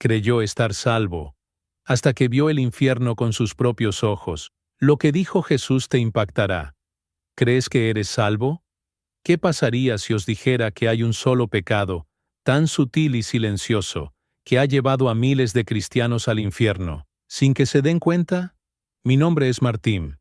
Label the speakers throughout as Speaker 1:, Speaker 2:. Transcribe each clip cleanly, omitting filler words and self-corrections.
Speaker 1: Creyó estar salvo, hasta que vio el infierno con sus propios ojos. Lo que dijo Jesús te impactará. ¿Crees que eres salvo? ¿Qué pasaría si os dijera que hay un solo pecado, tan sutil y silencioso, que ha llevado a miles de cristianos al infierno, sin que se den cuenta? Mi nombre es Martín.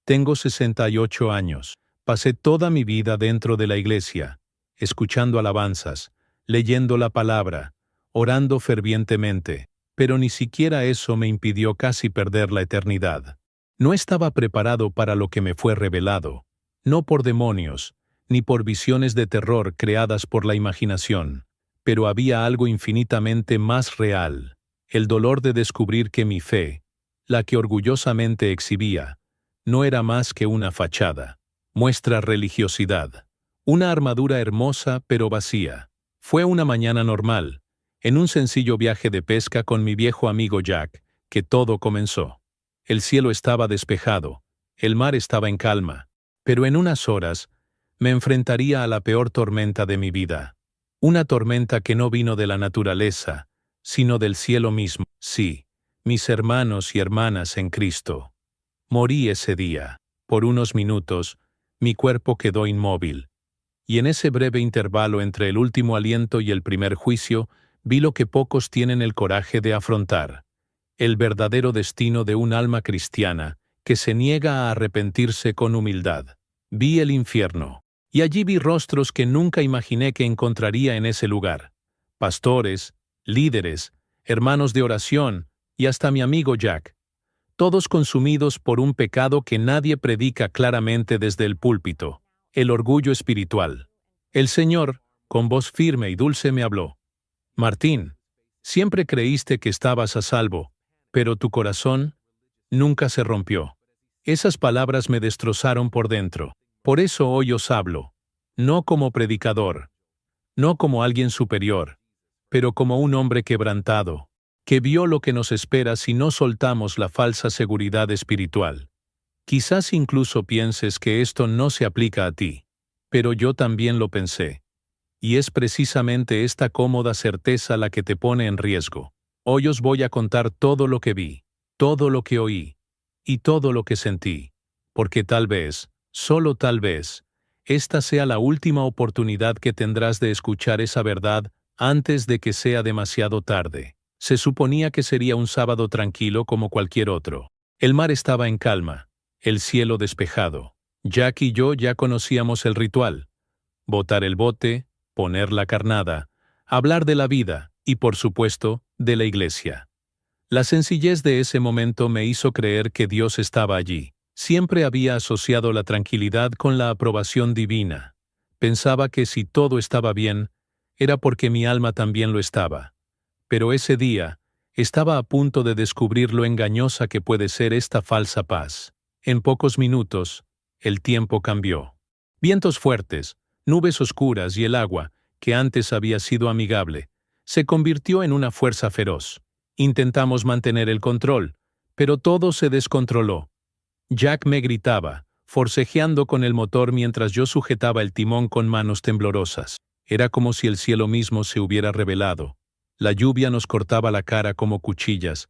Speaker 1: Tengo 68 años. Pasé toda mi vida dentro de la iglesia, escuchando alabanzas, leyendo la palabra, orando fervientemente, pero ni siquiera eso me impidió casi perder la eternidad. No estaba preparado para lo que me fue revelado, no por demonios, ni por visiones de terror creadas por la imaginación, pero había algo infinitamente más real, el dolor de descubrir que mi fe, la que orgullosamente exhibía, no era más que una fachada, muestra religiosidad, una armadura hermosa pero vacía. Fue una mañana normal, en un sencillo viaje de pesca con mi viejo amigo Jack, que todo comenzó. El cielo estaba despejado, el mar estaba en calma, pero en unas horas me enfrentaría a la peor tormenta de mi vida. Una tormenta que no vino de la naturaleza, sino del cielo mismo. Sí, mis hermanos y hermanas en Cristo. Morí ese día. Por unos minutos, mi cuerpo quedó inmóvil. Y en ese breve intervalo entre el último aliento y el primer juicio, vi lo que pocos tienen el coraje de afrontar. El verdadero destino de un alma cristiana que se niega a arrepentirse con humildad. Vi el infierno. Y allí vi rostros que nunca imaginé que encontraría en ese lugar. Pastores, líderes, hermanos de oración y hasta mi amigo Jack. Todos consumidos por un pecado que nadie predica claramente desde el púlpito, el orgullo espiritual. El Señor, con voz firme y dulce, me habló. Martín, siempre creíste que estabas a salvo, pero tu corazón nunca se rompió. Esas palabras me destrozaron por dentro. Por eso hoy os hablo, no como predicador, no como alguien superior, pero como un hombre quebrantado, que vio lo que nos espera si no soltamos la falsa seguridad espiritual. Quizás incluso pienses que esto no se aplica a ti, pero yo también lo pensé. Y es precisamente esta cómoda certeza la que te pone en riesgo. Hoy os voy a contar todo lo que vi, todo lo que oí, y todo lo que sentí, porque tal vez, solo tal vez, esta sea la última oportunidad que tendrás de escuchar esa verdad antes de que sea demasiado tarde. Se suponía que sería un sábado tranquilo como cualquier otro. El mar estaba en calma, el cielo despejado. Jack y yo ya conocíamos el ritual. Botar el bote, poner la carnada, hablar de la vida y, por supuesto, de la iglesia. La sencillez de ese momento me hizo creer que Dios estaba allí. Siempre había asociado la tranquilidad con la aprobación divina. Pensaba que si todo estaba bien, era porque mi alma también lo estaba. Pero ese día, estaba a punto de descubrir lo engañosa que puede ser esta falsa paz. En pocos minutos, el tiempo cambió. Vientos fuertes, nubes oscuras y el agua, que antes había sido amigable, se convirtió en una fuerza feroz. Intentamos mantener el control, pero todo se descontroló. Jack me gritaba, forcejeando con el motor mientras yo sujetaba el timón con manos temblorosas. Era como si el cielo mismo se hubiera revelado. La lluvia nos cortaba la cara como cuchillas,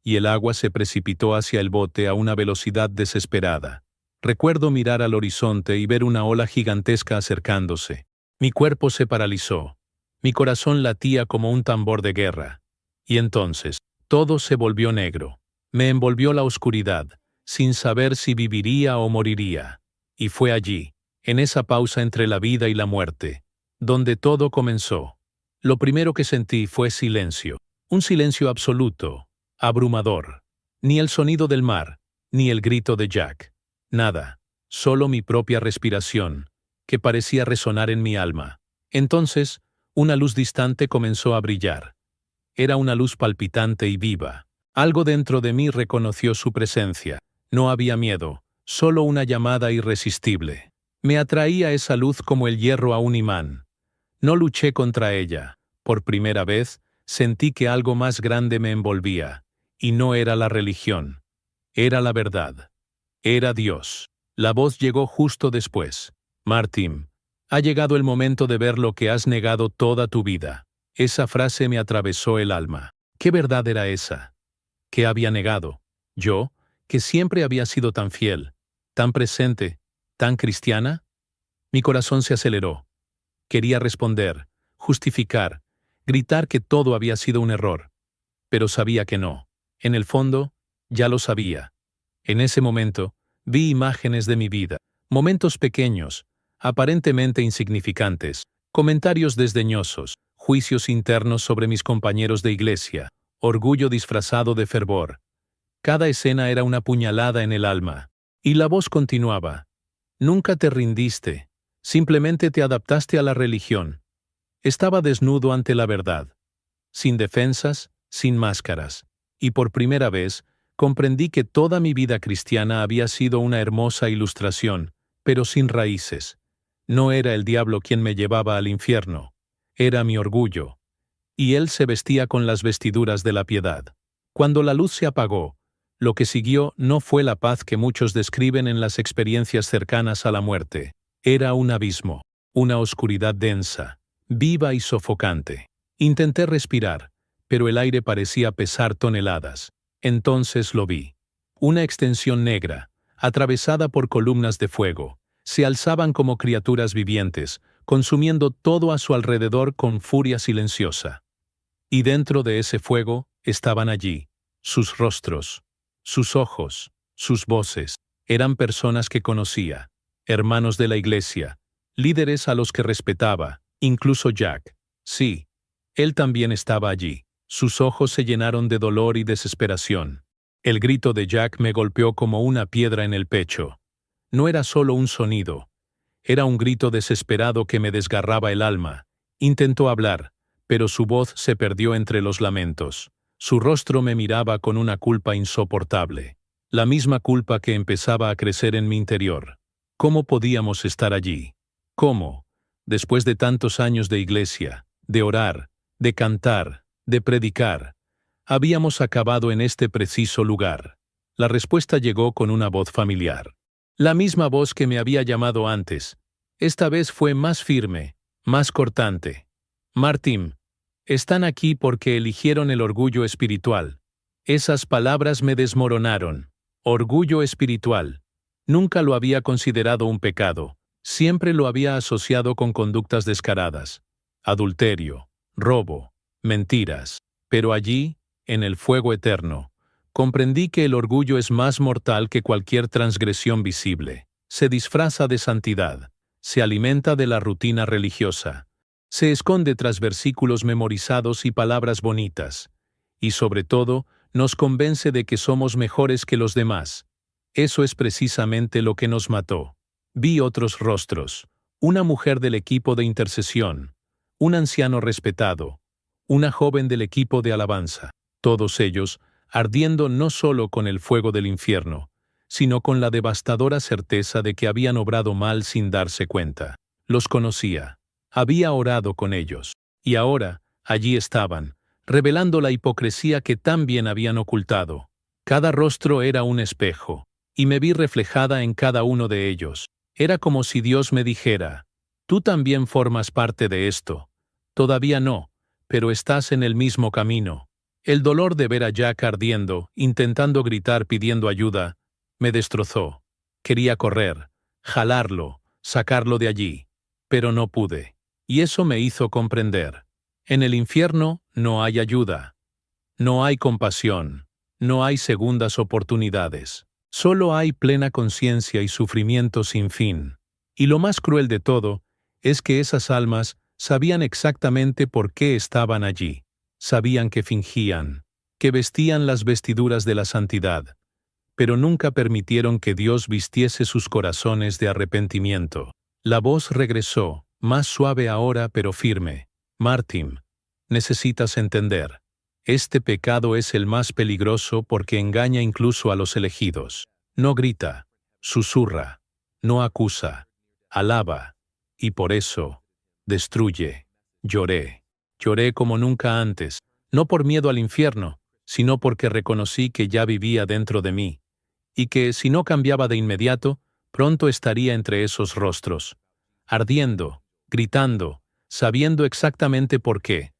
Speaker 1: y el agua se precipitó hacia el bote a una velocidad desesperada. Recuerdo mirar al horizonte y ver una ola gigantesca acercándose. Mi cuerpo se paralizó. Mi corazón latía como un tambor de guerra. Y entonces, todo se volvió negro. Me envolvió la oscuridad, sin saber si viviría o moriría. Y fue allí, en esa pausa entre la vida y la muerte, donde todo comenzó. Lo primero que sentí fue silencio. Un silencio absoluto, abrumador. Ni el sonido del mar, ni el grito de Jack. Nada, solo mi propia respiración, que parecía resonar en mi alma. Entonces, una luz distante comenzó a brillar. Era una luz palpitante y viva. Algo dentro de mí reconoció su presencia. No había miedo, solo una llamada irresistible. Me atraía esa luz como el hierro a un imán. No luché contra ella. Por primera vez, sentí que algo más grande me envolvía. Y no era la religión. Era la verdad. Era Dios. La voz llegó justo después. Martín, ha llegado el momento de ver lo que has negado toda tu vida. Esa frase me atravesó el alma. ¿Qué verdad era esa? ¿Qué había negado? Yo, que siempre había sido tan fiel, tan presente, tan cristiana. Mi corazón se aceleró. Quería responder, justificar, gritar que todo había sido un error. Pero sabía que no. En el fondo, ya lo sabía. En ese momento, vi imágenes de mi vida, momentos pequeños, aparentemente insignificantes, comentarios desdeñosos, juicios internos sobre mis compañeros de iglesia, orgullo disfrazado de fervor. Cada escena era una puñalada en el alma. Y la voz continuaba. Nunca te rindiste, simplemente te adaptaste a la religión. Estaba desnudo ante la verdad, sin defensas, sin máscaras. Y por primera vez, comprendí que toda mi vida cristiana había sido una hermosa ilustración, pero sin raíces. No era el diablo quien me llevaba al infierno, era mi orgullo. Y él se vestía con las vestiduras de la piedad. Cuando la luz se apagó, lo que siguió no fue la paz que muchos describen en las experiencias cercanas a la muerte. Era un abismo, una oscuridad densa, viva y sofocante. Intenté respirar, pero el aire parecía pesar toneladas. Entonces lo vi. Una extensión negra, atravesada por columnas de fuego, se alzaban como criaturas vivientes, consumiendo todo a su alrededor con furia silenciosa. Y dentro de ese fuego estaban allí, sus rostros, sus ojos, sus voces. Eran personas que conocía, hermanos de la iglesia, líderes a los que respetaba, incluso Jack. Sí, él también estaba allí. Sus ojos se llenaron de dolor y desesperación. El grito de Jack me golpeó como una piedra en el pecho. No era solo un sonido. Era un grito desesperado que me desgarraba el alma. Intentó hablar, pero su voz se perdió entre los lamentos. Su rostro me miraba con una culpa insoportable. La misma culpa que empezaba a crecer en mi interior. ¿Cómo podíamos estar allí? ¿Cómo? Después de tantos años de iglesia, de orar, de cantar, de predicar, habíamos acabado en este preciso lugar. La respuesta llegó con una voz familiar. La misma voz que me había llamado antes. Esta vez fue más firme, más cortante. Martin, están aquí porque eligieron el orgullo espiritual. Esas palabras me desmoronaron. Orgullo espiritual. Nunca lo había considerado un pecado. Siempre lo había asociado con conductas descaradas. Adulterio, robo, mentiras. Pero allí, en el fuego eterno, comprendí que el orgullo es más mortal que cualquier transgresión visible. Se disfraza de santidad, se alimenta de la rutina religiosa, se esconde tras versículos memorizados y palabras bonitas, y sobre todo, nos convence de que somos mejores que los demás. Eso es precisamente lo que nos mató. Vi otros rostros, una mujer del equipo de intercesión, un anciano respetado, una joven del equipo de alabanza, todos ellos ardiendo no solo con el fuego del infierno, sino con la devastadora certeza de que habían obrado mal sin darse cuenta. Los conocía, había orado con ellos, y ahora, allí estaban, revelando la hipocresía que tan bien habían ocultado. Cada rostro era un espejo, y me vi reflejada en cada uno de ellos. Era como si Dios me dijera, tú también formas parte de esto. Todavía no, pero estás en el mismo camino. El dolor de ver a Jack ardiendo, intentando gritar pidiendo ayuda, me destrozó. Quería correr, jalarlo, sacarlo de allí, pero no pude. Y eso me hizo comprender. En el infierno no hay ayuda, no hay compasión, no hay segundas oportunidades. Solo hay plena conciencia y sufrimiento sin fin. Y lo más cruel de todo es que esas almas sabían exactamente por qué estaban allí. Sabían que fingían, que vestían las vestiduras de la santidad, pero nunca permitieron que Dios vistiese sus corazones de arrepentimiento. La voz regresó, más suave ahora pero firme. Martin, necesitas entender. Este pecado es el más peligroso porque engaña incluso a los elegidos. No grita, susurra, no acusa, alaba, y por eso, destruye. Lloré. Lloré como nunca antes, no por miedo al infierno, sino porque reconocí que ya vivía dentro de mí, y que si no cambiaba de inmediato, pronto estaría entre esos rostros, ardiendo, gritando, sabiendo exactamente por qué.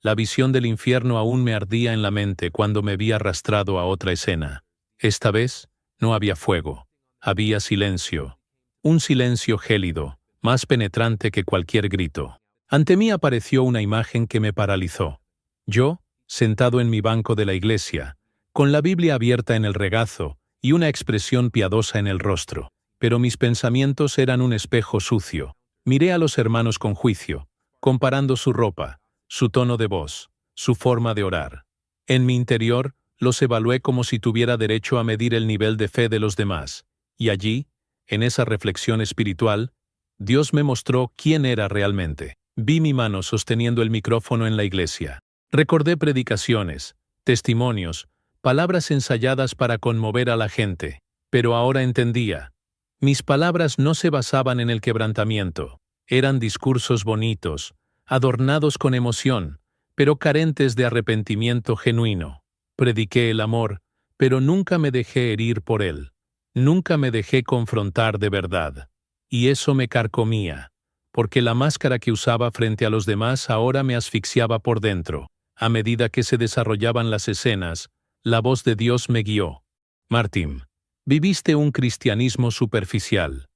Speaker 1: La visión del infierno aún me ardía en la mente cuando me vi arrastrado a otra escena. Esta vez, no había fuego. Había silencio. Un silencio gélido, más penetrante que cualquier grito. Ante mí apareció una imagen que me paralizó. Yo, sentado en mi banco de la iglesia, con la Biblia abierta en el regazo y una expresión piadosa en el rostro. Pero mis pensamientos eran un espejo sucio. Miré a los hermanos con juicio, comparando su ropa, su tono de voz, su forma de orar. En mi interior, los evalué como si tuviera derecho a medir el nivel de fe de los demás. Y allí, en esa reflexión espiritual, Dios me mostró quién era realmente. Vi mi mano sosteniendo el micrófono en la iglesia. Recordé predicaciones, testimonios, palabras ensayadas para conmover a la gente. Pero ahora entendía. Mis palabras no se basaban en el quebrantamiento. Eran discursos bonitos, adornados con emoción, pero carentes de arrepentimiento genuino. Prediqué el amor, pero nunca me dejé herir por él. Nunca me dejé confrontar de verdad. Y eso me carcomía, porque la máscara que usaba frente a los demás ahora me asfixiaba por dentro. A medida que se desarrollaban las escenas, la voz de Dios me guió. Martín, viviste un cristianismo superficial,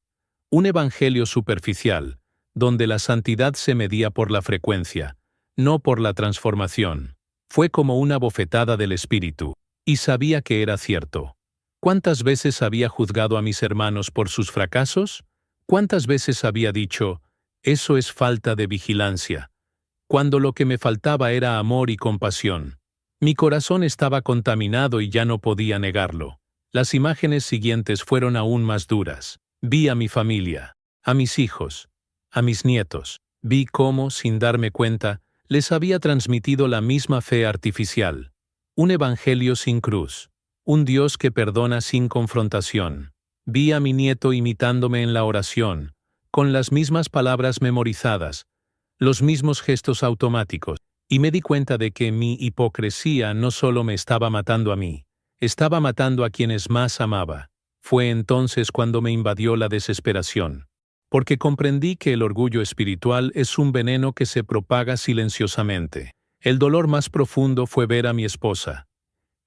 Speaker 1: un evangelio superficial, donde la santidad se medía por la frecuencia, no por la transformación. Fue como una bofetada del espíritu, y sabía que era cierto. ¿Cuántas veces había juzgado a mis hermanos por sus fracasos? ¿Cuántas veces había dicho, eso es falta de vigilancia, cuando lo que me faltaba era amor y compasión? Mi corazón estaba contaminado y ya no podía negarlo. Las imágenes siguientes fueron aún más duras. Vi a mi familia, a mis hijos, a mis nietos. Vi cómo, sin darme cuenta, les había transmitido la misma fe artificial. Un evangelio sin cruz. Un Dios que perdona sin confrontación. Vi a mi nieto imitándome en la oración, con las mismas palabras memorizadas, los mismos gestos automáticos, y me di cuenta de que mi hipocresía no solo me estaba matando a mí, estaba matando a quienes más amaba. Fue entonces cuando me invadió la desesperación, porque comprendí que el orgullo espiritual es un veneno que se propaga silenciosamente. El dolor más profundo fue ver a mi esposa.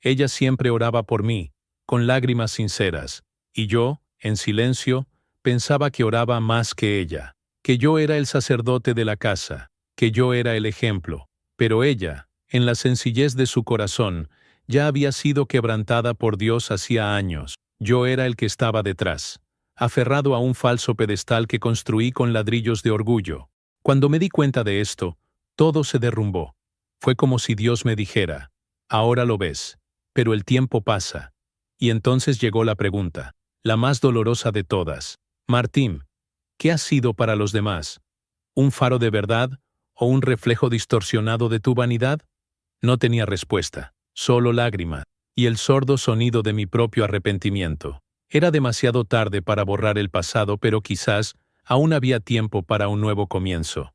Speaker 1: Ella siempre oraba por mí, con lágrimas sinceras, y yo, en silencio, pensaba que oraba más que ella, que yo era el sacerdote de la casa, que yo era el ejemplo, pero ella, en la sencillez de su corazón, ya había sido quebrantada por Dios hacía años. Yo era el que estaba detrás, aferrado a un falso pedestal que construí con ladrillos de orgullo. Cuando me di cuenta de esto, todo se derrumbó. Fue como si Dios me dijera, ahora lo ves, pero el tiempo pasa. Y entonces llegó la pregunta, la más dolorosa de todas. Martín, ¿qué has sido para los demás? ¿Un faro de verdad o un reflejo distorsionado de tu vanidad? No tenía respuesta, solo lágrima, y el sordo sonido de mi propio arrepentimiento. Era demasiado tarde para borrar el pasado, pero quizás aún había tiempo para un nuevo comienzo.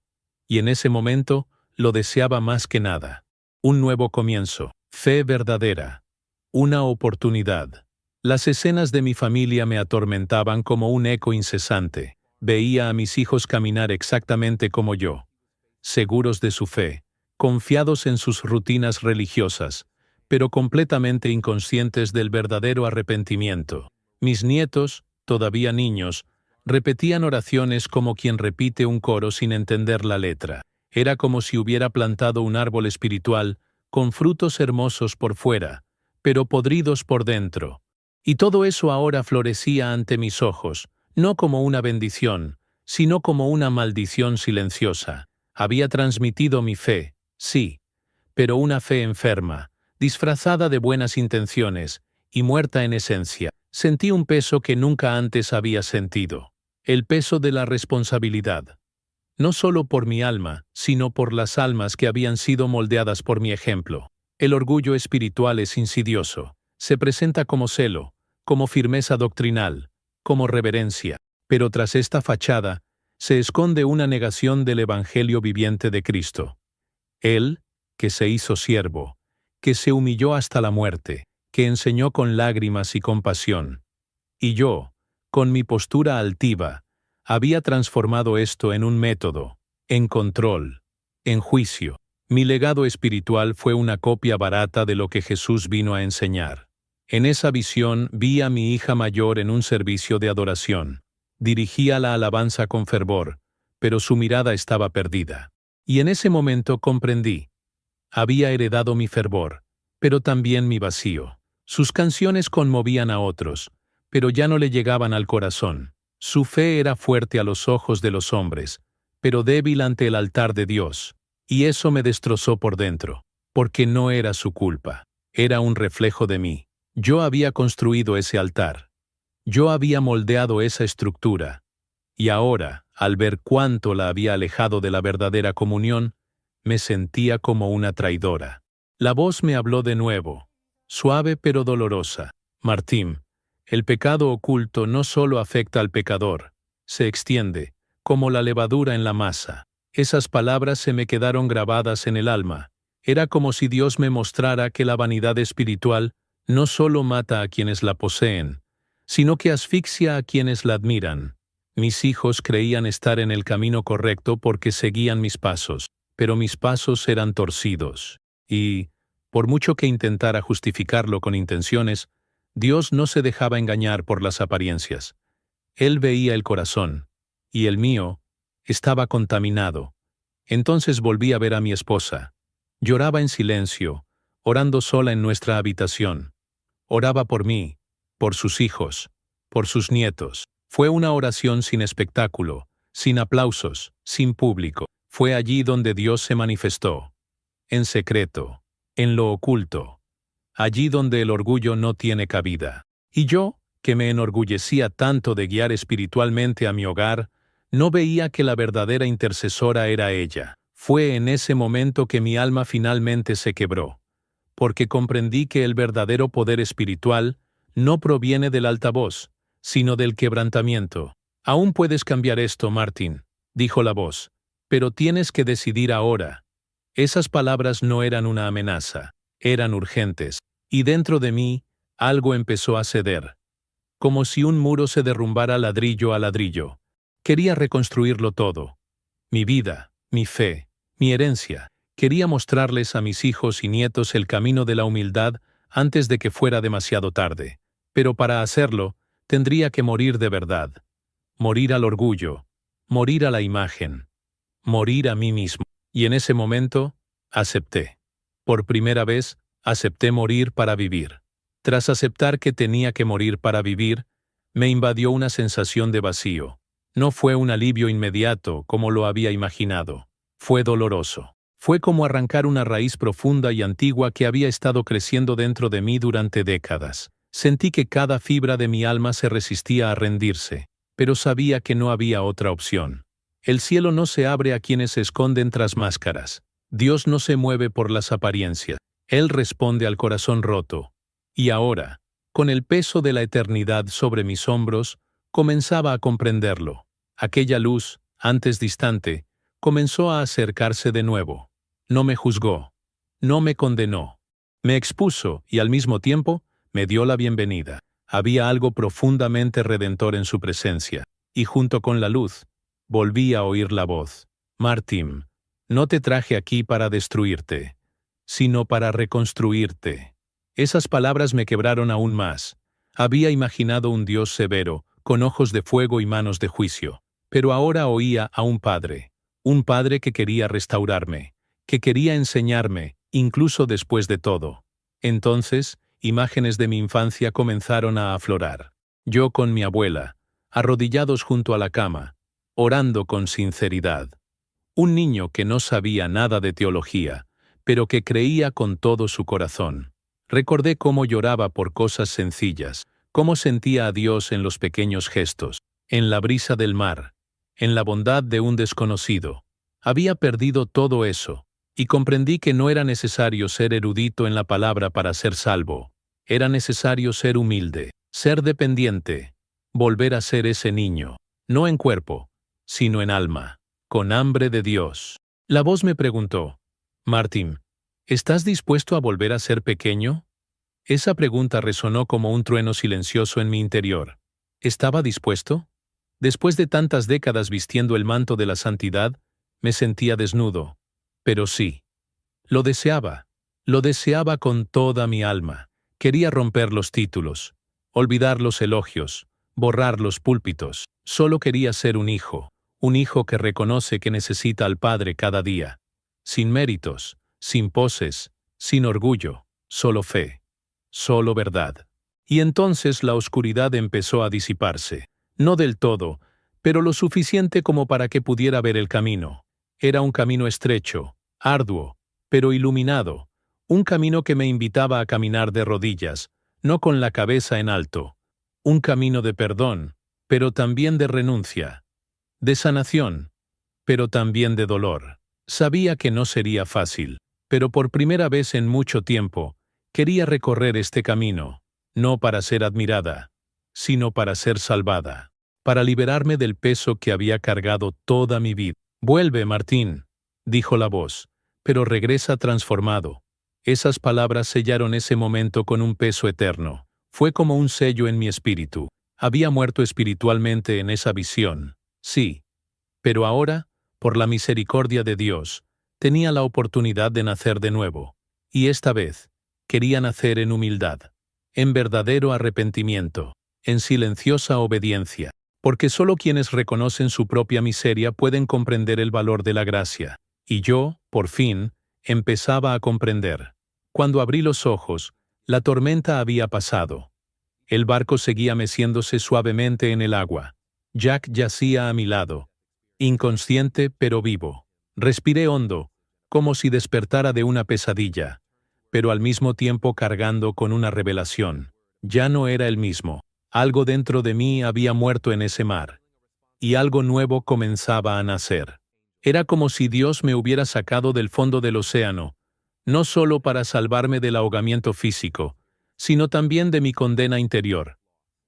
Speaker 1: Y en ese momento, lo deseaba más que nada. Un nuevo comienzo, fe verdadera, una oportunidad. Las escenas de mi familia me atormentaban como un eco incesante. Veía a mis hijos caminar exactamente como yo, seguros de su fe, confiados en sus rutinas religiosas, pero completamente inconscientes del verdadero arrepentimiento. Mis nietos, todavía niños, repetían oraciones como quien repite un coro sin entender la letra. Era como si hubiera plantado un árbol espiritual con frutos hermosos por fuera, pero podridos por dentro. Y todo eso ahora florecía ante mis ojos, no como una bendición, sino como una maldición silenciosa. Había transmitido mi fe, sí, pero una fe enferma, disfrazada de buenas intenciones y muerta en esencia. Sentí un peso que nunca antes había sentido, el peso de la responsabilidad. No solo por mi alma, sino por las almas que habían sido moldeadas por mi ejemplo. El orgullo espiritual es insidioso. Se presenta como celo, como firmeza doctrinal, como reverencia. Pero tras esta fachada, se esconde una negación del Evangelio viviente de Cristo. Él, que se hizo siervo, que se humilló hasta la muerte, que enseñó con lágrimas y compasión. Y yo, con mi postura altiva, había transformado esto en un método, en control, en juicio. Mi legado espiritual fue una copia barata de lo que Jesús vino a enseñar. En esa visión vi a mi hija mayor en un servicio de adoración. Dirigía la alabanza con fervor, pero su mirada estaba perdida. Y en ese momento comprendí. Había heredado mi fervor, pero también mi vacío. Sus canciones conmovían a otros, pero ya no le llegaban al corazón. Su fe era fuerte a los ojos de los hombres, pero débil ante el altar de Dios. Y eso me destrozó por dentro, porque no era su culpa. Era un reflejo de mí. Yo había construido ese altar. Yo había moldeado esa estructura. Y ahora, al ver cuánto la había alejado de la verdadera comunión, me sentía como una traidora. La voz me habló de nuevo, suave pero dolorosa. Martín, el pecado oculto no solo afecta al pecador, se extiende, como la levadura en la masa. Esas palabras se me quedaron grabadas en el alma. Era como si Dios me mostrara que la vanidad espiritual no solo mata a quienes la poseen, sino que asfixia a quienes la admiran. Mis hijos creían estar en el camino correcto porque seguían mis pasos, pero mis pasos eran torcidos. Y, por mucho que intentara justificarlo con intenciones, Dios no se dejaba engañar por las apariencias. Él veía el corazón, y el mío estaba contaminado. Entonces volví a ver a mi esposa. Lloraba en silencio, orando sola en nuestra habitación. Oraba por mí, por sus hijos, por sus nietos. Fue una oración sin espectáculo, sin aplausos, sin público. Fue allí donde Dios se manifestó. En secreto, en lo oculto. Allí donde el orgullo no tiene cabida. Y yo, que me enorgullecía tanto de guiar espiritualmente a mi hogar, no veía que la verdadera intercesora era ella. Fue en ese momento que mi alma finalmente se quebró, porque comprendí que el verdadero poder espiritual no proviene del altavoz, sino del quebrantamiento. Aún puedes cambiar esto, Martín, dijo la voz, pero tienes que decidir ahora. Esas palabras no eran una amenaza, eran urgentes, y dentro de mí, algo empezó a ceder. Como si un muro se derrumbara ladrillo a ladrillo. Quería reconstruirlo todo. Mi vida, mi fe, mi herencia. Quería mostrarles a mis hijos y nietos el camino de la humildad antes de que fuera demasiado tarde. Pero para hacerlo, tendría que morir de verdad. Morir al orgullo. Morir a la imagen. Morir a mí mismo. Y en ese momento, acepté. Por primera vez, acepté morir para vivir. Tras aceptar que tenía que morir para vivir, me invadió una sensación de vacío. No fue un alivio inmediato como lo había imaginado. Fue doloroso. Fue como arrancar una raíz profunda y antigua que había estado creciendo dentro de mí durante décadas. Sentí que cada fibra de mi alma se resistía a rendirse, pero sabía que no había otra opción. El cielo no se abre a quienes se esconden tras máscaras. Dios no se mueve por las apariencias. Él responde al corazón roto. Y ahora, con el peso de la eternidad sobre mis hombros, comenzaba a comprenderlo. Aquella luz, antes distante, comenzó a acercarse de nuevo. No me juzgó. No me condenó. Me expuso y al mismo tiempo me dio la bienvenida. Había algo profundamente redentor en su presencia. Y junto con la luz, volví a oír la voz. Martín, no te traje aquí para destruirte, sino para reconstruirte. Esas palabras me quebraron aún más. Había imaginado un Dios severo, con ojos de fuego y manos de juicio. Pero ahora oía a un padre que quería restaurarme, que quería enseñarme, incluso después de todo. Entonces, imágenes de mi infancia comenzaron a aflorar. Yo con mi abuela, arrodillados junto a la cama, orando con sinceridad. Un niño que no sabía nada de teología, pero que creía con todo su corazón. Recordé cómo lloraba por cosas sencillas, cómo sentía a Dios en los pequeños gestos, en la brisa del mar, en la bondad de un desconocido. Había perdido todo eso, y comprendí que no era necesario ser erudito en la palabra para ser salvo. Era necesario ser humilde, ser dependiente, volver a ser ese niño, no en cuerpo, sino en alma, con hambre de Dios. La voz me preguntó, Martín, ¿estás dispuesto a volver a ser pequeño? Esa pregunta resonó como un trueno silencioso en mi interior. ¿Estaba dispuesto? Después de tantas décadas vistiendo el manto de la santidad, me sentía desnudo. Pero sí, Lo deseaba con toda mi alma. Quería romper los títulos, olvidar los elogios, borrar los púlpitos. Solo quería ser un hijo que reconoce que necesita al Padre cada día. Sin méritos, sin poses, sin orgullo, solo fe, solo verdad. Y entonces la oscuridad empezó a disiparse. No del todo, pero lo suficiente como para que pudiera ver el camino. Era un camino estrecho, arduo, pero iluminado. Un camino que me invitaba a caminar de rodillas, no con la cabeza en alto. Un camino de perdón, pero también de renuncia. De sanación, pero también de dolor. Sabía que no sería fácil, pero por primera vez en mucho tiempo, quería recorrer este camino, no para ser admirada, sino para ser salvada, para liberarme del peso que había cargado toda mi vida. «Vuelve, Martín», dijo la voz, «pero regresa transformado». Esas palabras sellaron ese momento con un peso eterno. Fue como un sello en mi espíritu. Había muerto espiritualmente en esa visión, sí. Pero ahora, por la misericordia de Dios, tenía la oportunidad de nacer de nuevo. Y esta vez, quería nacer en humildad, en verdadero arrepentimiento, en silenciosa obediencia. Porque solo quienes reconocen su propia miseria pueden comprender el valor de la gracia. Y yo, por fin, empezaba a comprender. Cuando abrí los ojos, la tormenta había pasado. El barco seguía meciéndose suavemente en el agua. Jack yacía a mi lado, inconsciente pero vivo. Respiré hondo, como si despertara de una pesadilla, pero al mismo tiempo cargando con una revelación. Ya no era el mismo. Algo dentro de mí había muerto en ese mar, y algo nuevo comenzaba a nacer. Era como si Dios me hubiera sacado del fondo del océano, no solo para salvarme del ahogamiento físico, sino también de mi condena interior.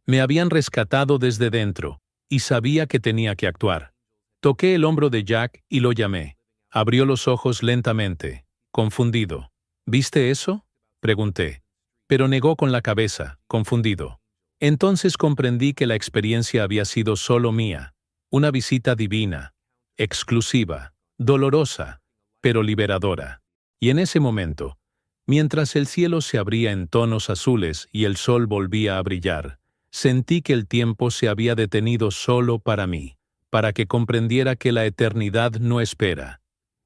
Speaker 1: Me habían rescatado desde dentro, y sabía que tenía que actuar. Toqué el hombro de Jack y lo llamé. Abrió los ojos lentamente, confundido. ¿Viste eso?, pregunté. Pero negó con la cabeza, confundido. Entonces comprendí que la experiencia había sido solo mía, una visita divina, exclusiva, dolorosa, pero liberadora. Y en ese momento, mientras el cielo se abría en tonos azules y el sol volvía a brillar, sentí que el tiempo se había detenido solo para mí, para que comprendiera que la eternidad no espera,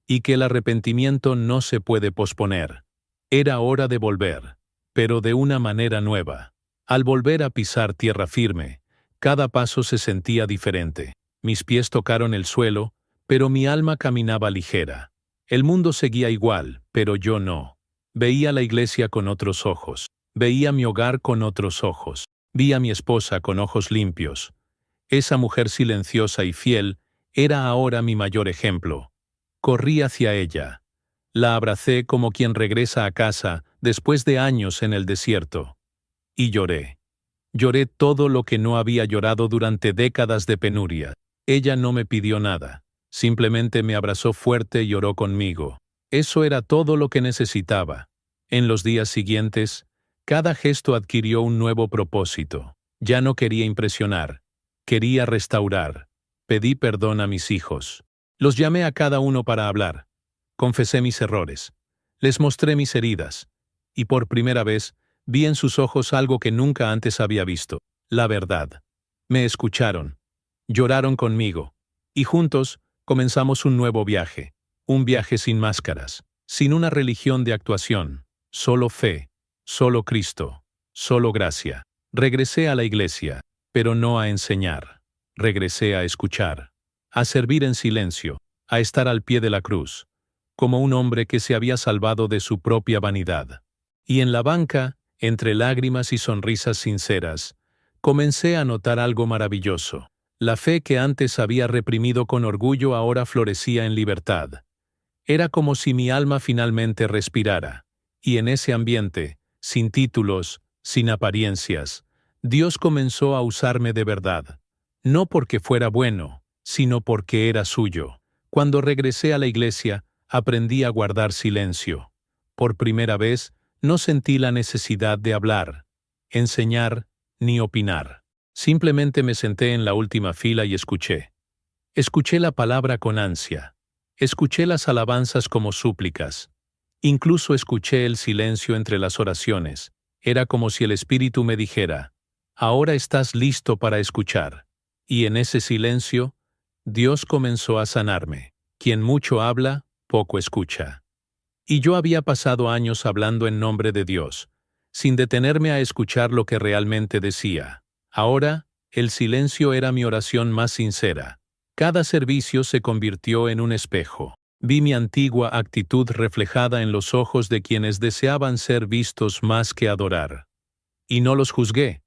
Speaker 1: y que el arrepentimiento no se puede posponer. Era hora de volver, pero de una manera nueva. Al volver a pisar tierra firme, cada paso se sentía diferente. Mis pies tocaron el suelo, pero mi alma caminaba ligera. El mundo seguía igual, pero yo no. Veía la iglesia con otros ojos. Veía mi hogar con otros ojos. Vi a mi esposa con ojos limpios. Esa mujer silenciosa y fiel era ahora mi mayor ejemplo. Corrí hacia ella. La abracé como quien regresa a casa después de años en el desierto. Y lloré. Lloré todo lo que no había llorado durante décadas de penuria. Ella no me pidió nada. Simplemente me abrazó fuerte y oró conmigo. Eso era todo lo que necesitaba. En los días siguientes, cada gesto adquirió un nuevo propósito. Ya no quería impresionar. Quería restaurar. Pedí perdón a mis hijos. Los llamé a cada uno para hablar. Confesé mis errores. Les mostré mis heridas. Y por primera vez, vi en sus ojos algo que nunca antes había visto. La verdad. Me escucharon. Lloraron conmigo. Y juntos, comenzamos un nuevo viaje. Un viaje sin máscaras. Sin una religión de actuación. Solo fe. Solo Cristo. Solo gracia. Regresé a la iglesia, pero no a enseñar. Regresé a escuchar. A servir en silencio. A estar al pie de la cruz. Como un hombre que se había salvado de su propia vanidad. Y en la banca, entre lágrimas y sonrisas sinceras, comencé a notar algo maravilloso. La fe que antes había reprimido con orgullo ahora florecía en libertad. Era como si mi alma finalmente respirara. Y en ese ambiente, sin títulos, sin apariencias, Dios comenzó a usarme de verdad. No porque fuera bueno, sino porque era suyo. Cuando regresé a la iglesia, aprendí a guardar silencio. Por primera vez, no sentí la necesidad de hablar, enseñar, ni opinar. Simplemente me senté en la última fila y escuché. Escuché la palabra con ansia. Escuché las alabanzas como súplicas. Incluso escuché el silencio entre las oraciones. Era como si el Espíritu me dijera, ahora estás listo para escuchar. Y en ese silencio, Dios comenzó a sanarme. Quien mucho habla, poco escucha. Y yo había pasado años hablando en nombre de Dios, sin detenerme a escuchar lo que realmente decía. Ahora, el silencio era mi oración más sincera. Cada servicio se convirtió en un espejo. Vi mi antigua actitud reflejada en los ojos de quienes deseaban ser vistos más que adorar. Y no los juzgué.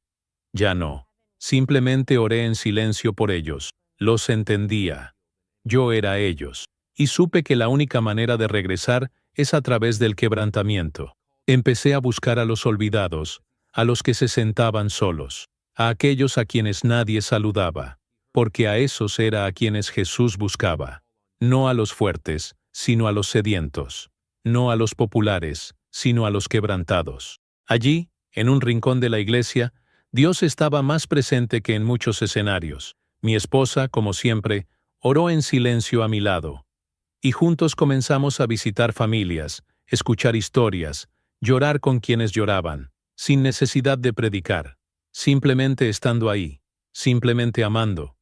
Speaker 1: Ya no. Simplemente oré en silencio por ellos. Los entendía. Yo era ellos. Y supe que la única manera de regresar es a través del quebrantamiento. Empecé a buscar a los olvidados, a los que se sentaban solos, a aquellos a quienes nadie saludaba, porque a esos era a quienes Jesús buscaba. No a los fuertes, sino a los sedientos. No a los populares, sino a los quebrantados. Allí, en un rincón de la iglesia, Dios estaba más presente que en muchos escenarios. Mi esposa, como siempre, oró en silencio a mi lado. Y juntos comenzamos a visitar familias, escuchar historias, llorar con quienes lloraban, sin necesidad de predicar, simplemente estando ahí, simplemente amando.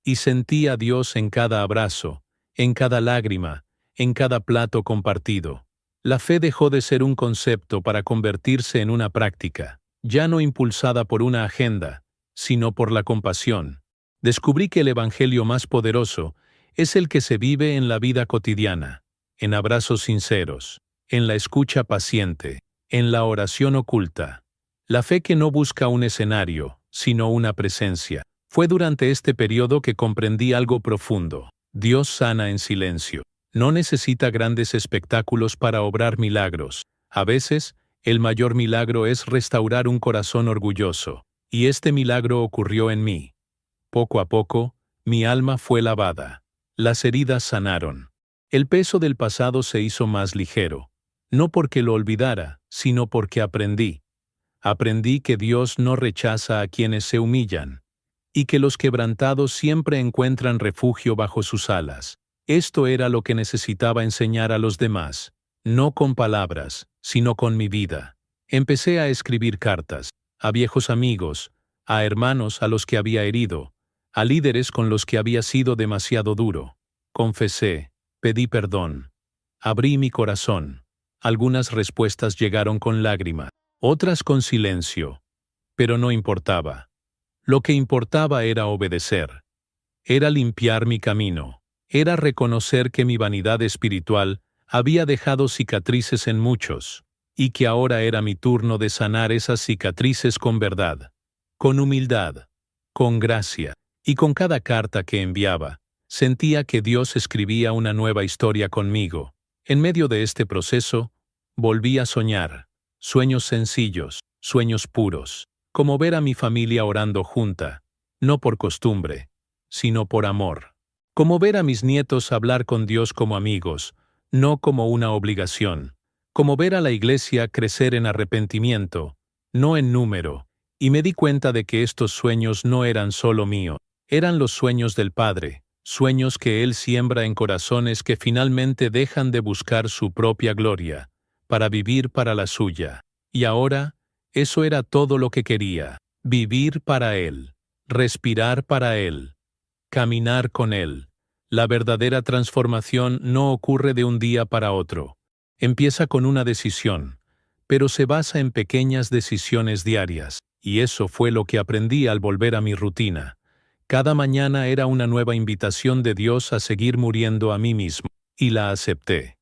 Speaker 1: Y sentí a Dios en cada abrazo, en cada lágrima, en cada plato compartido. La fe dejó de ser un concepto para convertirse en una práctica, ya no impulsada por una agenda, sino por la compasión. Descubrí que el evangelio más poderoso es el que se vive en la vida cotidiana, en abrazos sinceros, en la escucha paciente, en la oración oculta. La fe que no busca un escenario, sino una presencia. Fue durante este periodo que comprendí algo profundo. Dios sana en silencio. No necesita grandes espectáculos para obrar milagros. A veces, el mayor milagro es restaurar un corazón orgulloso. Y este milagro ocurrió en mí. Poco a poco, mi alma fue lavada. Las heridas sanaron. El peso del pasado se hizo más ligero. No porque lo olvidara, sino porque aprendí. Aprendí que Dios no rechaza a quienes se humillan, y que los quebrantados siempre encuentran refugio bajo sus alas. Esto era lo que necesitaba enseñar a los demás, no con palabras, sino con mi vida. Empecé a escribir cartas, a viejos amigos, a hermanos a los que había herido, a líderes con los que había sido demasiado duro. Confesé, pedí perdón, abrí mi corazón. Algunas respuestas llegaron con lágrimas, otras con silencio, pero no importaba. Lo que importaba era obedecer. Era limpiar mi camino. Era reconocer que mi vanidad espiritual había dejado cicatrices en muchos, y que ahora era mi turno de sanar esas cicatrices con verdad, con humildad, con gracia. Y con cada carta que enviaba, sentía que Dios escribía una nueva historia conmigo. En medio de este proceso, volví a soñar. Sueños sencillos, sueños puros, como ver a mi familia orando junta, no por costumbre, sino por amor. Como ver a mis nietos hablar con Dios como amigos, no como una obligación. Como ver a la iglesia crecer en arrepentimiento, no en número. Y me di cuenta de que estos sueños no eran solo míos, eran los sueños del Padre, sueños que Él siembra en corazones que finalmente dejan de buscar su propia gloria, para vivir para la suya. Y ahora, eso era todo lo que quería, vivir para Él, respirar para Él, caminar con Él. La verdadera transformación no ocurre de un día para otro. Empieza con una decisión, pero se basa en pequeñas decisiones diarias, y eso fue lo que aprendí al volver a mi rutina. Cada mañana era una nueva invitación de Dios a seguir muriendo a mí mismo, y la acepté.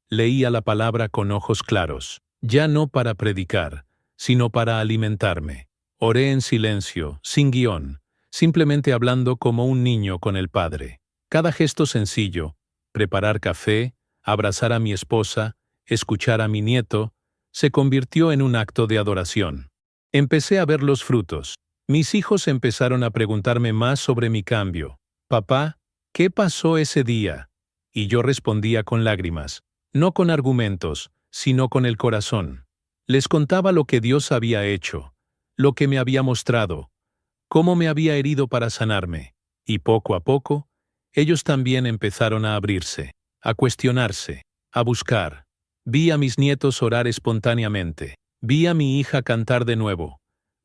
Speaker 1: Leía la palabra con ojos claros, ya no para predicar, sino para alimentarme. Oré en silencio, sin guión, simplemente hablando como un niño con el Padre. Cada gesto sencillo, preparar café, abrazar a mi esposa, escuchar a mi nieto, se convirtió en un acto de adoración. Empecé a ver los frutos. Mis hijos empezaron a preguntarme más sobre mi cambio. Papá, ¿qué pasó ese día? Y yo respondía con lágrimas, no con argumentos, sino con el corazón. Les contaba lo que Dios había hecho, lo que me había mostrado, cómo me había herido para sanarme. Y poco a poco, ellos también empezaron a abrirse, a cuestionarse, a buscar. Vi a mis nietos orar espontáneamente. Vi a mi hija cantar de nuevo,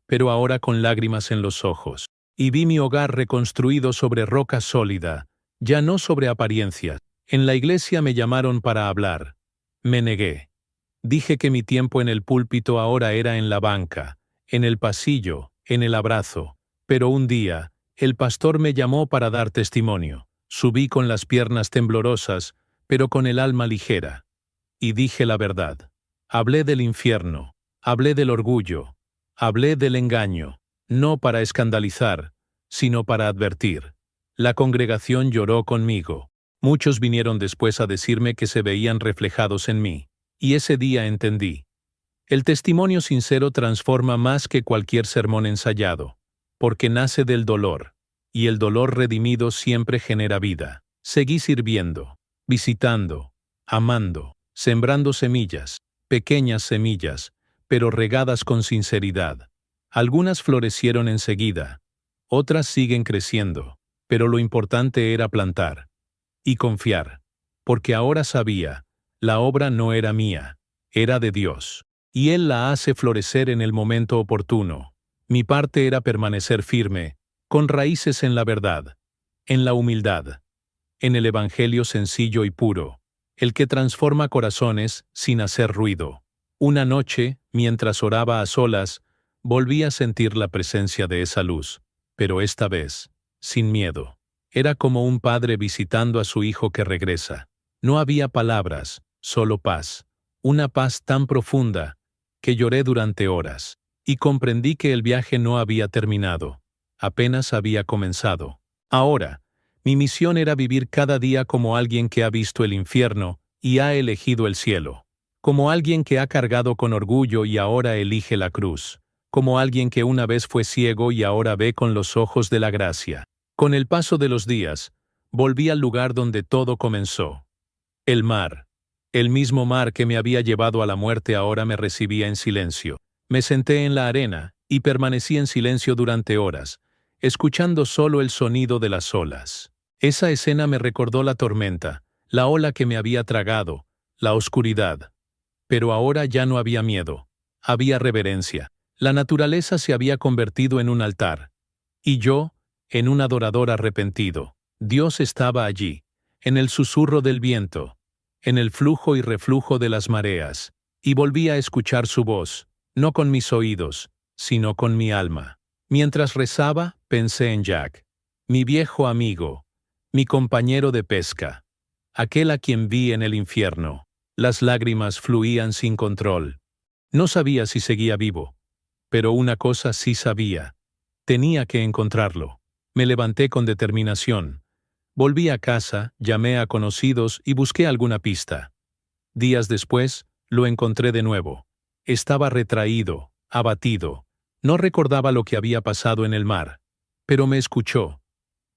Speaker 1: pero ahora con lágrimas en los ojos. Y vi mi hogar reconstruido sobre roca sólida, ya no sobre apariencias. En la iglesia me llamaron para hablar. Me negué. Dije que mi tiempo en el púlpito ahora era en la banca, en el pasillo, en el abrazo. Pero un día, el pastor me llamó para dar testimonio. Subí con las piernas temblorosas, pero con el alma ligera. Y dije la verdad. Hablé del infierno, hablé del orgullo, hablé del engaño, no para escandalizar, sino para advertir. La congregación lloró conmigo. Muchos vinieron después a decirme que se veían reflejados en mí. Y ese día entendí. El testimonio sincero transforma más que cualquier sermón ensayado, porque nace del dolor, y el dolor redimido siempre genera vida. Seguí sirviendo, visitando, amando, sembrando semillas, pequeñas semillas, pero regadas con sinceridad. Algunas florecieron enseguida, otras siguen creciendo, pero lo importante era plantar y confiar, porque ahora sabía, la obra no era mía, era de Dios, y Él la hace florecer en el momento oportuno. Mi parte era permanecer firme, con raíces en la verdad, en la humildad, en el Evangelio sencillo y puro, el que transforma corazones sin hacer ruido. Una noche, mientras oraba a solas, volví a sentir la presencia de esa luz, pero esta vez, sin miedo. Era como un padre visitando a su hijo que regresa. No había palabras, solo paz. Una paz tan profunda, que lloré durante horas. Y comprendí que el viaje no había terminado. Apenas había comenzado. Ahora, mi misión era vivir cada día como alguien que ha visto el infierno y ha elegido el cielo. Como alguien que ha cargado con orgullo y ahora elige la cruz. Como alguien que una vez fue ciego y ahora ve con los ojos de la gracia. Con el paso de los días, volví al lugar donde todo comenzó. El mar. El mismo mar que me había llevado a la muerte ahora me recibía en silencio. Me senté en la arena y permanecí en silencio durante horas, escuchando solo el sonido de las olas. Esa escena me recordó la tormenta, la ola que me había tragado, la oscuridad. Pero ahora ya no había miedo. Había reverencia. La naturaleza se había convertido en un altar. Y yo, en un adorador arrepentido. Dios estaba allí, en el susurro del viento, en el flujo y reflujo de las mareas, y volví a escuchar su voz, no con mis oídos, sino con mi alma. Mientras rezaba, pensé en Jack, mi viejo amigo, mi compañero de pesca, aquel a quien vi en el infierno. Las lágrimas fluían sin control. No sabía si seguía vivo, pero una cosa sí sabía. Tenía que encontrarlo. Me levanté con determinación. Volví a casa, llamé a conocidos y busqué alguna pista. Días después, lo encontré de nuevo. Estaba retraído, abatido. No recordaba lo que había pasado en el mar, pero me escuchó.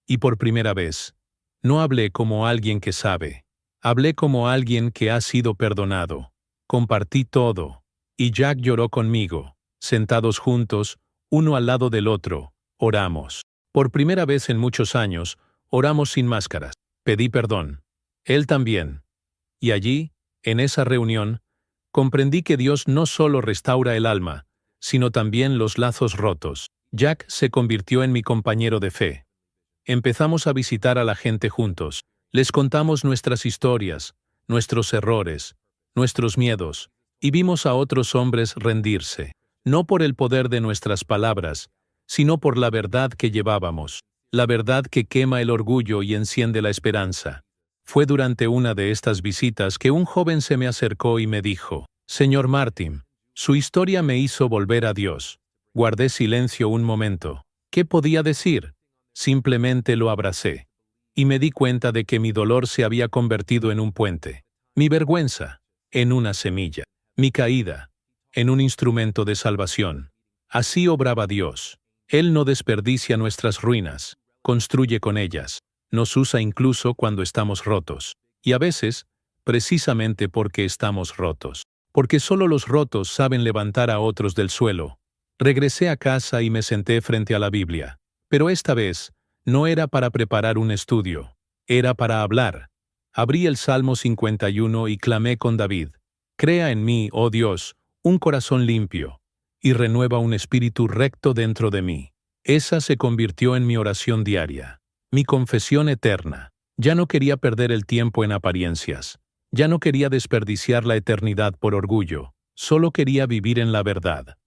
Speaker 1: Y por primera vez, no hablé como alguien que sabe. Hablé como alguien que ha sido perdonado. Compartí todo. Y Jack lloró conmigo. Sentados juntos, uno al lado del otro, oramos. Por primera vez en muchos años, oramos sin máscaras. Pedí perdón. Él también. Y allí, en esa reunión, comprendí que Dios no solo restaura el alma, sino también los lazos rotos. Jack se convirtió en mi compañero de fe. Empezamos a visitar a la gente juntos. Les contamos nuestras historias, nuestros errores, nuestros miedos, y vimos a otros hombres rendirse. No por el poder de nuestras palabras, sino por la verdad que llevábamos, la verdad que quema el orgullo y enciende la esperanza. Fue durante una de estas visitas que un joven se me acercó y me dijo, «Señor Martin, su historia me hizo volver a Dios». Guardé silencio un momento. ¿Qué podía decir? Simplemente lo abracé. Y me di cuenta de que mi dolor se había convertido en un puente. Mi vergüenza, en una semilla. Mi caída, en un instrumento de salvación. Así obraba Dios. Él no desperdicia nuestras ruinas, construye con ellas. Nos usa incluso cuando estamos rotos. Y a veces, precisamente porque estamos rotos. Porque solo los rotos saben levantar a otros del suelo. Regresé a casa y me senté frente a la Biblia. Pero esta vez, no era para preparar un estudio. Era para hablar. Abrí el Salmo 51 y clamé con David. Crea en mí, oh Dios, un corazón limpio, y renueva un espíritu recto dentro de mí. Esa se convirtió en mi oración diaria, mi confesión eterna. Ya no quería perder el tiempo en apariencias. Ya no quería desperdiciar la eternidad por orgullo. Solo quería vivir en la verdad,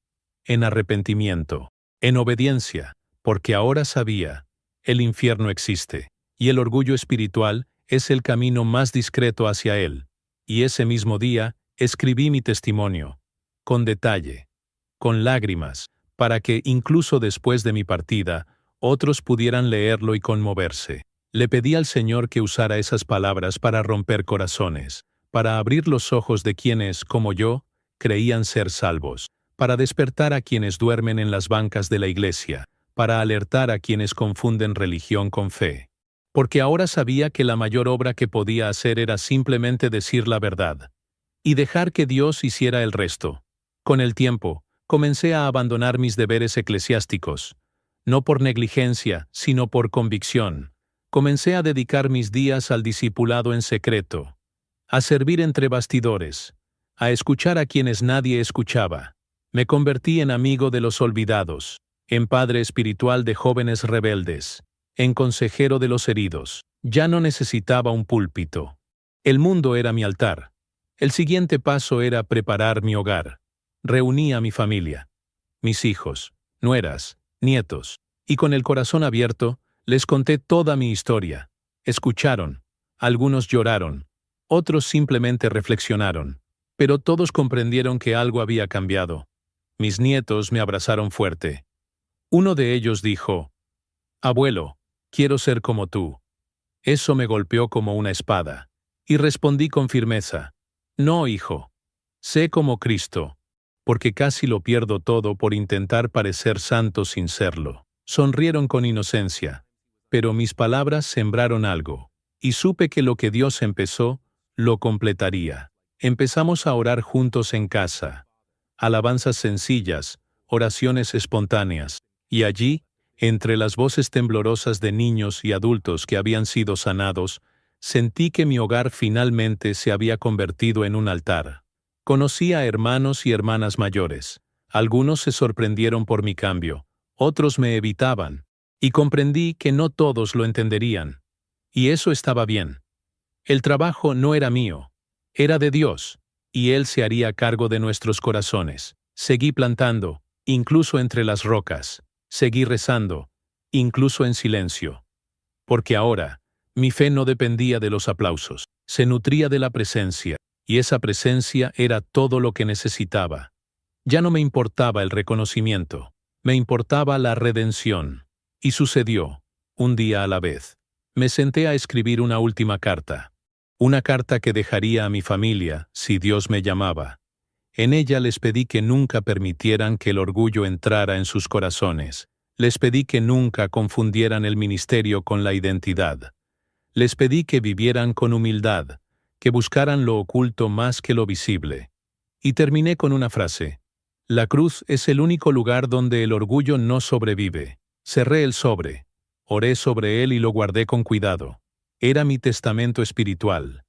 Speaker 1: en arrepentimiento, en obediencia, porque ahora sabía, el infierno existe, y el orgullo espiritual es el camino más discreto hacia él. Y ese mismo día, escribí mi testimonio, con detalle, con lágrimas, para que, incluso después de mi partida, otros pudieran leerlo y conmoverse. Le pedí al Señor que usara esas palabras para romper corazones, para abrir los ojos de quienes, como yo, creían ser salvos, para despertar a quienes duermen en las bancas de la iglesia, para alertar a quienes confunden religión con fe. Porque ahora sabía que la mayor obra que podía hacer era simplemente decir la verdad, y dejar que Dios hiciera el resto. Con el tiempo, comencé a abandonar mis deberes eclesiásticos, no por negligencia, sino por convicción. Comencé a dedicar mis días al discipulado en secreto, a servir entre bastidores, a escuchar a quienes nadie escuchaba. Me convertí en amigo de los olvidados, en padre espiritual de jóvenes rebeldes, en consejero de los heridos. Ya no necesitaba un púlpito. El mundo era mi altar. El siguiente paso era preparar mi hogar. Reuní a mi familia, mis hijos, nueras, nietos, y con el corazón abierto, les conté toda mi historia. Escucharon, algunos lloraron, otros simplemente reflexionaron, pero todos comprendieron que algo había cambiado. Mis nietos me abrazaron fuerte. Uno de ellos dijo, «Abuelo, quiero ser como tú». Eso me golpeó como una espada. Y respondí con firmeza, «No, hijo. Sé como Cristo, porque casi lo pierdo todo por intentar parecer santo sin serlo». Sonrieron con inocencia, pero mis palabras sembraron algo, y supe que lo que Dios empezó, lo completaría. Empezamos a orar juntos en casa. Alabanzas sencillas, oraciones espontáneas, y allí, entre las voces temblorosas de niños y adultos que habían sido sanados, sentí que mi hogar finalmente se había convertido en un altar. Conocí a hermanos y hermanas mayores. Algunos se sorprendieron por mi cambio, otros me evitaban, y comprendí que no todos lo entenderían. Y eso estaba bien. El trabajo no era mío, era de Dios, y Él se haría cargo de nuestros corazones. Seguí plantando, incluso entre las rocas. Seguí rezando, incluso en silencio. Porque ahora, mi fe no dependía de los aplausos, se nutría de la presencia, y esa presencia era todo lo que necesitaba. Ya no me importaba el reconocimiento, me importaba la redención. Y sucedió, un día a la vez. Me senté a escribir una última carta. Una carta que dejaría a mi familia, si Dios me llamaba. En ella les pedí que nunca permitieran que el orgullo entrara en sus corazones. Les pedí que nunca confundieran el ministerio con la identidad. Les pedí que vivieran con humildad, que buscaran lo oculto más que lo visible. Y terminé con una frase. La cruz es el único lugar donde el orgullo no sobrevive. Cerré el sobre. Oré sobre él y lo guardé con cuidado. Era mi testamento espiritual,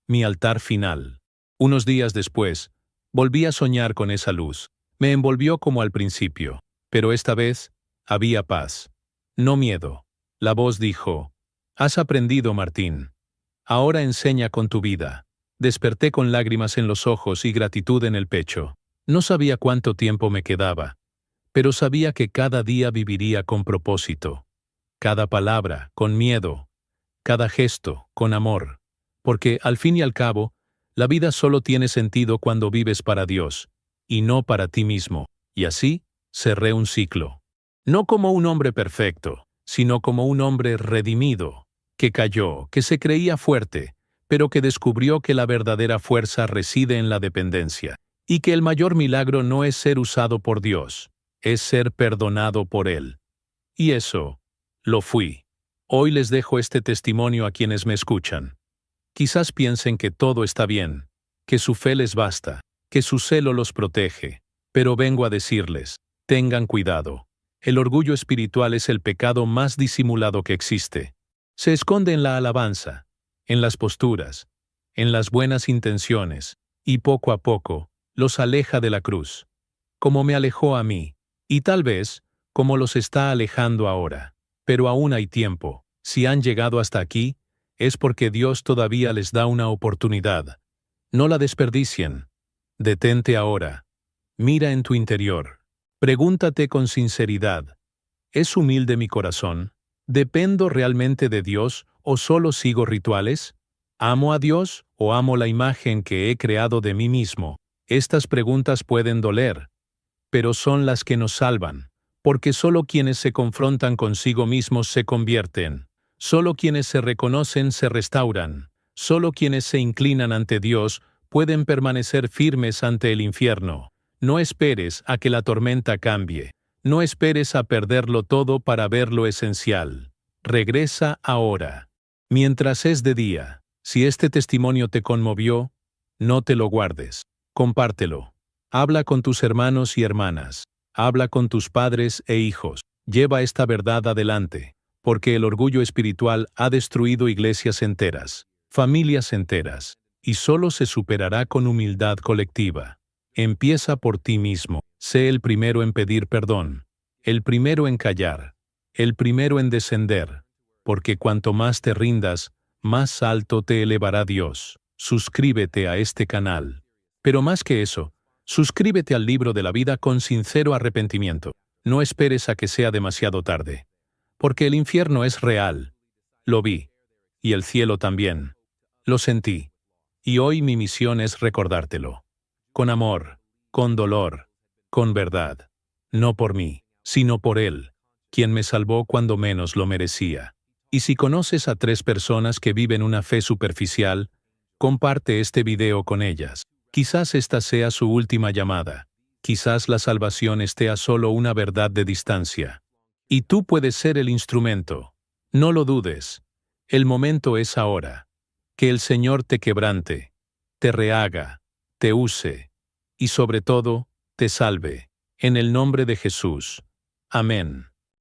Speaker 1: mi altar final. Unos días después, volví a soñar con esa luz. Me envolvió como al principio, pero esta vez había paz, no miedo. La voz dijo, «Has aprendido, Martín. Ahora enseña con tu vida». Desperté con lágrimas en los ojos y gratitud en el pecho. No sabía cuánto tiempo me quedaba, pero sabía que cada día viviría con propósito. Cada palabra, con miedo. Cada gesto, con amor. Porque, al fin y al cabo, la vida solo tiene sentido cuando vives para Dios, y no para ti mismo. Y así, cerré un ciclo. No como un hombre perfecto, sino como un hombre redimido, que cayó, que se creía fuerte, pero que descubrió que la verdadera fuerza reside en la dependencia, y que el mayor milagro no es ser usado por Dios, es ser perdonado por Él. Y eso, lo fui. Hoy les dejo este testimonio a quienes me escuchan. Quizás piensen que todo está bien, que su fe les basta, que su celo los protege, pero vengo a decirles, tengan cuidado. El orgullo espiritual es el pecado más disimulado que existe. Se esconde en la alabanza, en las posturas, en las buenas intenciones, y poco a poco, los aleja de la cruz, como me alejó a mí, y tal vez, como los está alejando ahora. Pero aún hay tiempo. Si han llegado hasta aquí, es porque Dios todavía les da una oportunidad. No la desperdicien. Detente ahora. Mira en tu interior. Pregúntate con sinceridad: ¿es humilde mi corazón? ¿Dependo realmente de Dios o solo sigo rituales? ¿Amo a Dios o amo la imagen que he creado de mí mismo? Estas preguntas pueden doler, pero son las que nos salvan, porque solo quienes se confrontan consigo mismos se convierten, solo quienes se reconocen se restauran, solo quienes se inclinan ante Dios pueden permanecer firmes ante el infierno. No esperes a que la tormenta cambie, no esperes a perderlo todo para ver lo esencial. Regresa ahora. Mientras es de día. Si este testimonio te conmovió, no te lo guardes. Compártelo. Habla con tus hermanos y hermanas. Habla con tus padres e hijos. Lleva esta verdad adelante, porque el orgullo espiritual ha destruido iglesias enteras, familias enteras, y solo se superará con humildad colectiva. Empieza por ti mismo. Sé el primero en pedir perdón, el primero en callar, el primero en descender, porque cuanto más te rindas, más alto te elevará Dios. Suscríbete a este canal. Pero más que eso, suscríbete al libro de la vida con sincero arrepentimiento. No esperes a que sea demasiado tarde. Porque el infierno es real. Lo vi. Y el cielo también. Lo sentí. Y hoy mi misión es recordártelo. Con amor, con dolor, con verdad. No por mí, sino por Él, quien me salvó cuando menos lo merecía. Y si conoces a 3 personas que viven una fe superficial, comparte este video con ellas. Quizás esta sea su última llamada. Quizás la salvación esté a solo una verdad de distancia. Y tú puedes ser el instrumento. No lo dudes. El momento es ahora. Que el Señor te quebrante, te rehaga, te use, y sobre todo, te salve. En el nombre de Jesús. Amén.